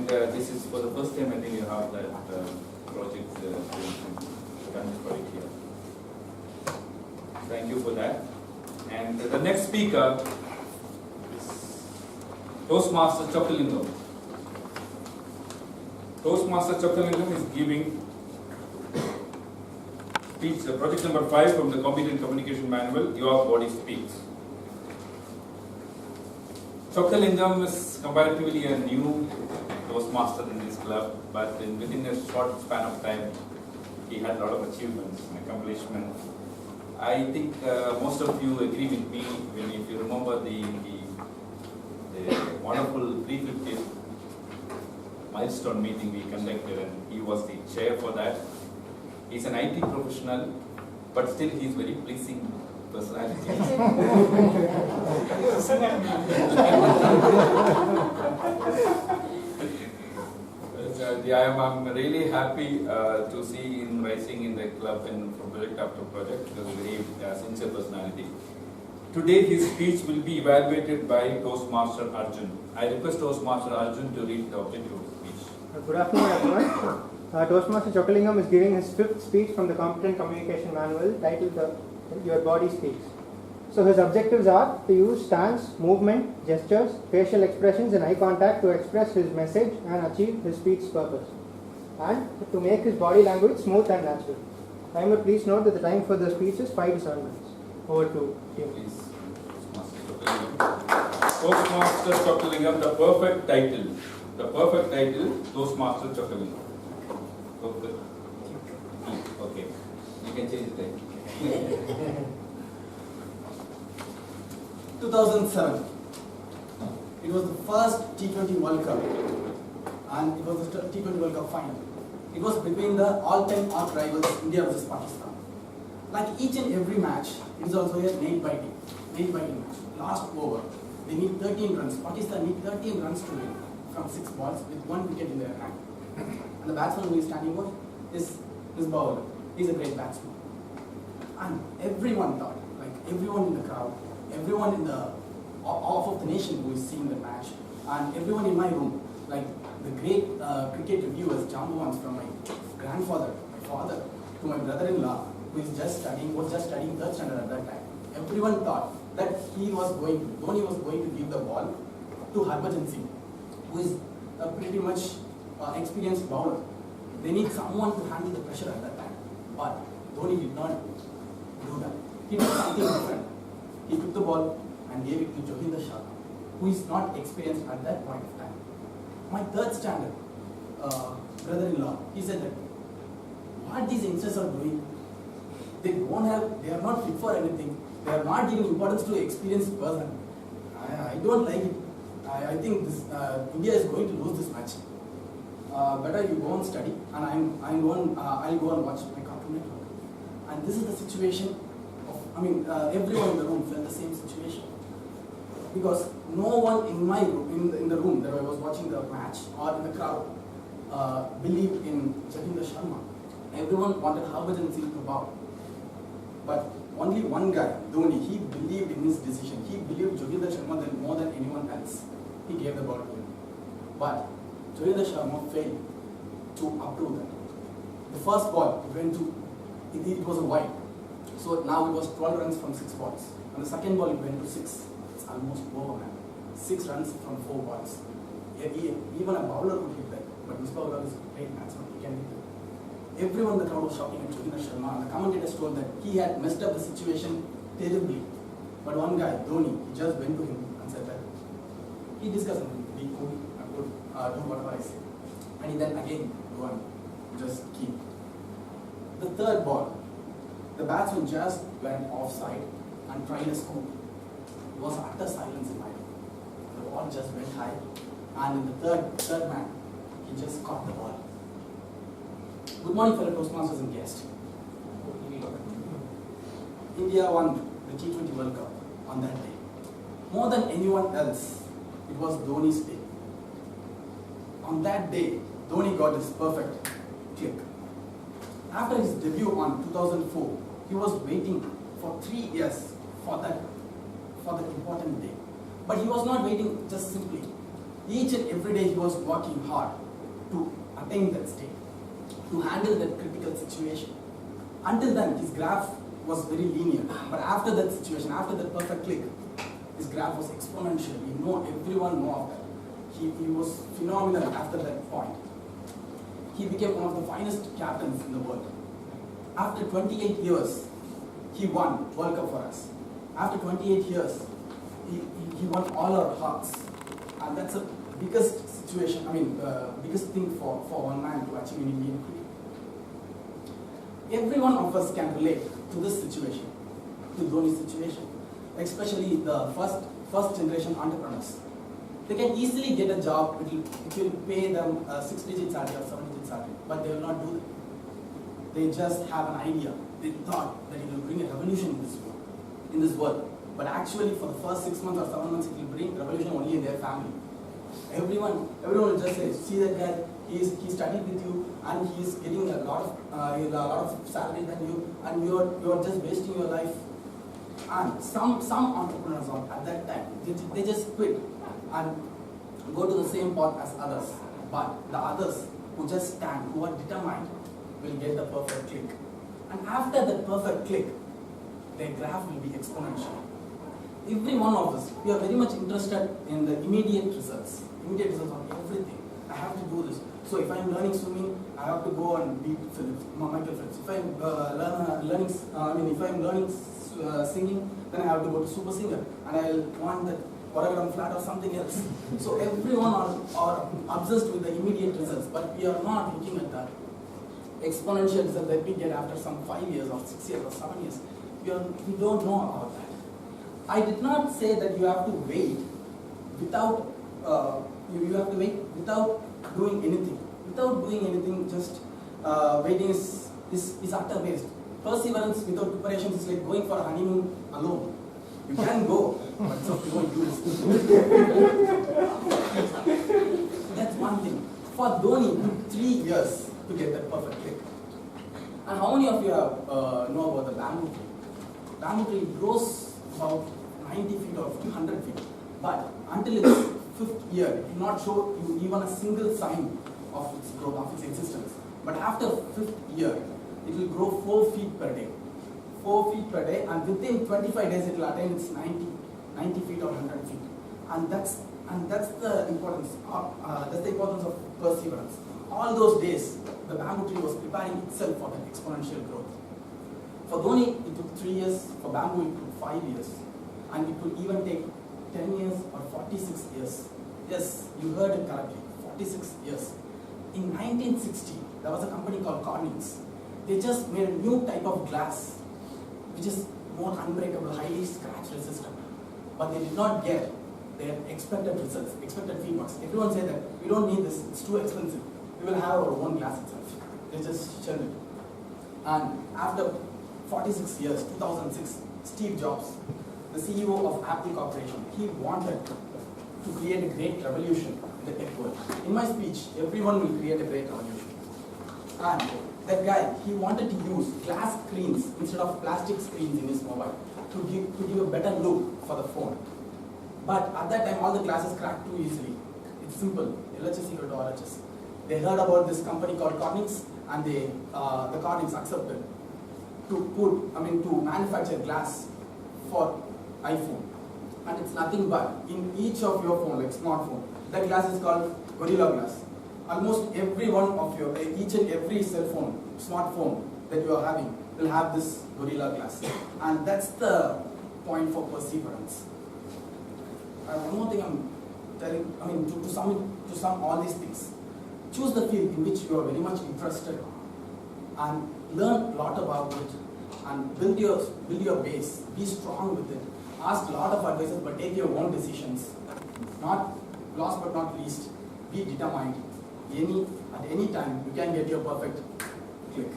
this is for the first time I think you have that project done for it here. Thank you for that. And the next speaker is Toastmaster Chockalingam. Toastmaster Chockalingam is giving speech, project number 5 from the Competent Communication Manual, Your Body Speaks. Chockalingam is comparatively a new Toastmaster in this club, but within a short span of time, he had a lot of achievements and accomplishments. I think most of you agree with me when, if you remember the wonderful 350th milestone meeting we conducted, and he was the chair for that. He's an IT professional, but still he's very pleasing personality. I'm really happy to see him rising in the club and from project after project, because he's a very sincere personality. Today his speech will be evaluated by Toastmaster Arjun. I request Toastmaster Arjun to read the objective of the speech. Good afternoon everyone. Toastmaster Chockalingam is giving his 5th speech from the Competent Communication Manual titled Your Body Speaks. So his objectives are to use stance, movement, gestures, facial expressions and eye contact to express his message and achieve his speech's purpose, and to make his body language smooth and natural. Timer, please note that the time for the speech is 5 to 7 minutes. Over to you. Please, Toastmaster Chockalingam, the perfect title. The perfect title, Toastmaster Chockalingam. Okay, you can change the time. 2007. It was the first T20 World Cup, and it was the T20 World Cup final. It was between the all-time arch rivals India versus Pakistan. Like each and every match, it is also a nail-biting match. Last over, they need 13 runs. Pakistan need 13 runs to win from 6 balls with 1 wicket in their hand. And the batsman who is standing over is this bowler. He's a great batsman. And everyone thought, like everyone in the crowd, everyone in the off of the nation who is seeing the match, and everyone in my room, like the great cricket reviewers, Jambawans, from my grandfather, my father, to my brother-in-law, who is was just studying 3rd standard at that time. Everyone thought that Dhoni was going to give the ball to Harbhajan Singh, who is a pretty much experienced bowler. They need someone to handle the pressure at that time. But Dhoni did not do that. He did something different. He took the ball and gave it to Johinder Sharma, who is not experienced at that point of time. My 3rd standard brother-in-law, he said that what these youngsters are doing, they are not fit for anything. They are not giving importance to experienced person. I don't like it. I think this India is going to lose this match. Better you go and study, and I'll go and watch my Cartoon Network. And this is the situation. Everyone in the room felt the same situation, because no one in my room, in the room that I was watching the match or in the crowd, believed in Johinder Sharma. Everyone wanted Harbhajan Singh to bow, but only one guy, Dhoni, he believed in his decision. He believed Johinder Sharma more than anyone else. He gave the ball to him, but Johinder Sharma failed to approve that. The first ball went to it was a wide. So now it was 12 runs from 6 balls. And the second ball it went to 6. It's almost over, man. 6 runs from 4 balls. Even a bowler could hit that. But this bowler is a great batsman. He can hit it. Everyone in the crowd was shouting at Johinder Sharma. And the commentators told that he had messed up the situation terribly. But one guy, Dhoni, he just went to him and said that he discussed with him. Be cool. I would do whatever I say. And he then again go and just keep. The third ball, the batsman just went offside and tried a scoop. It was utter silence in my room. The ball just went high, and in the third man, he just caught the ball. Good morning, fellow Toastmasters and guests. India won the T20 World Cup on that day. More than anyone else, it was Dhoni's day. On that day, Dhoni got his perfect kick. After his debut on 2004, he was waiting for 3 years for that important day. But he was not waiting just simply. Each and every day he was working hard to attain that state, to handle that critical situation. Until then, his graph was very linear. But after that situation, after that perfect click, his graph was exponential. Everyone know of that. He was phenomenal after that point. He became one of the finest captains in the world. After 28 years, he won World Cup for us. After 28 years, he won all our hearts. And that's the biggest situation, biggest thing for one man to achieve in Indian cricket. Every one of us can relate to this situation, to Dhoni's situation, especially the first generation entrepreneurs. They can easily get a job, it will pay them 6-digit salary or 7-digit salary, but they will not do it. They just have an idea. They thought that it will bring a revolution in this world. But actually for the first 6 months or 7 months, it will bring revolution only in their family. Everyone will just say, see that guy, he studied with you and he is getting a lot of salary than you, and you are just wasting your life. And some entrepreneurs at that time, they just quit and go to the same path as others. But the others who just stand, who are determined, will get the perfect click. And after that perfect click, their graph will be exponential. Every one of us, we are very much interested in the immediate results on everything. I have to do this. So if I am learning swimming, I have to go and beat Michael Phelps. If I am learning singing, then I have to go to Super Singer, and I will want that Oragram flat or something else. So everyone are obsessed with the immediate results, but we are not looking at that exponential result that we get after some 5 years or 6 years or 7 years. We don't know about that. I did not say that you have to wait without doing anything. Without doing anything, just waiting is utter waste. Perseverance without preparation is like going for a honeymoon alone. You can go, but you won't use it. That's one thing. For Dhoni, it took 3 years to get that perfect click. And how many of you know about the bamboo tree? Bamboo tree grows about 90 feet or 100 feet. But until its 5th year, it will not show you even a single sign of its growth, of its existence. But after 5th year, it will grow 4 feet per day. 4 feet per day, and within 25 days, it will attain its 90 feet or 100 feet. And that's the importance of perseverance. All those days, the bamboo tree was preparing itself for that exponential growth. For Dhoni, it took 3 years. For bamboo, it took 5 years. And it could even take 10 years or 46 years. Yes, you heard it correctly, 46 years. In 1960, there was a company called Cornings. They just made a new type of glass, which is more unbreakable, highly scratch resistant. But they did not get their expected results, expected feedbacks. Everyone said that we don't need this, it's too expensive. We will have our own glass itself. They just shelved it. And after 46 years, 2006, Steve Jobs, the CEO of Apple Corporation, he wanted to create a great revolution in the tech world. In my speech, everyone will create a great revolution. And that guy, he wanted to use glass screens instead of plastic screens in his mobile to give a better look for the phone. But at that time, all the glasses cracked too easily. It's simple, LHS equal to RHS. They heard about this company called Cornings, and the Cornings accepted to manufacture glass for iPhone. And it's nothing but in each of your phone, like smartphone, that glass is called Gorilla Glass. Almost every one of your, each and every cell phone, smartphone that you are having will have this Gorilla Glass. And that's the point for perseverance. One more thing I'm telling, to sum all these things. Choose the field in which you are very much interested and learn a lot about it and build your base. Be strong with it. Ask a lot of advices, but take your own decisions. Not last but not least, be determined. At any time, you can get your perfect click.